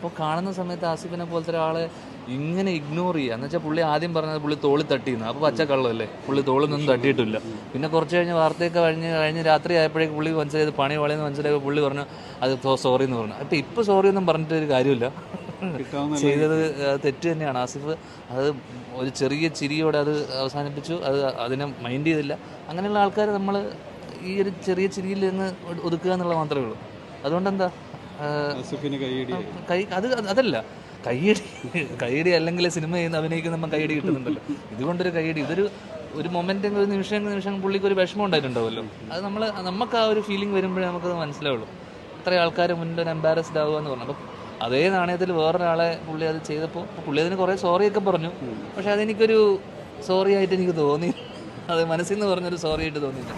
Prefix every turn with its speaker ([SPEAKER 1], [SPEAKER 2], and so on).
[SPEAKER 1] അപ്പോൾ കാണുന്ന സമയത്ത് ആസിഫിനെ പോലത്തെ ഒരാളെ ഇങ്ങനെ ഇഗ്നോർ ചെയ്യുക എന്ന് വെച്ചാൽ പുള്ളി ആദ്യം പറഞ്ഞത് പുള്ളി തോളി തട്ടിയെന്ന്. അപ്പോൾ പച്ചക്കള്ളല്ലേ, പുള്ളി തോളിനൊന്നും തട്ടിയിട്ടില്ല. പിന്നെ കുറച്ച് കഴിഞ്ഞ് വാർത്തയൊക്കെ കഴിഞ്ഞ് രാത്രി ആയപ്പോഴേക്ക് പുള്ളി മനസ്സിലായത് പണി വളയെന്ന് മനസ്സിലായപ്പോൾ പുള്ളി പറഞ്ഞു അത് സോറി എന്ന് പറഞ്ഞു. അപ്പോൾ ഇപ്പോൾ സോറി ഒന്നും പറഞ്ഞിട്ട് ഒരു കാര്യമില്ല, ചെയ്തത് തെറ്റ് തന്നെയാണ്. ആസിഫ് അത് ഒരു ചെറിയ ചിരിയോടെ അത് അവസാനിപ്പിച്ചു, അതിനെ മൈൻഡ് ചെയ്തില്ല. അങ്ങനെയുള്ള ആൾക്കാർ നമ്മൾ ഈ ഒരു ചെറിയ ചിരിയിൽ നിന്ന് ഒതുക്കുക എന്നുള്ളത് മാത്രമേ ഉള്ളൂ. അതുകൊണ്ടെന്താ അതല്ല കൈയടി അല്ലെങ്കിൽ സിനിമ ചെയ്യുന്ന അഭിനയിക്കുന്ന നമ്മൾ കൈയടി കിട്ടുന്നുണ്ടല്ലോ. ഇതുകൊണ്ടൊരു കൈയടി, ഒരു മൊമെൻ്റ്, ഒരു നിമിഷം പുള്ളിക്ക് ഒരു വിഷമം ഉണ്ടായിട്ടുണ്ടാവുമല്ലോ. അത് നമുക്ക് ആ ഒരു ഫീലിംഗ് വരുമ്പോഴേ നമുക്കത് മനസ്സിലാവുള്ളൂ. അത്രയും ആൾക്കാർ മുന്നിൽ എംബാരസ്ഡ് ആവുക എന്ന് പറഞ്ഞു. അപ്പം അതേ നാണയത്തിൽ വേറൊരാളെ പുള്ളി അത് ചെയ്തപ്പോൾ പുള്ളി അതിന് കുറേ സോറിയൊക്കെ പറഞ്ഞു. പക്ഷെ അതെനിക്കൊരു സോറി ആയിട്ട് എനിക്ക് തോന്നി, അത് മനസ്സിൽ നിന്ന് പറഞ്ഞൊരു സോറി ആയിട്ട് തോന്നിയില്ല.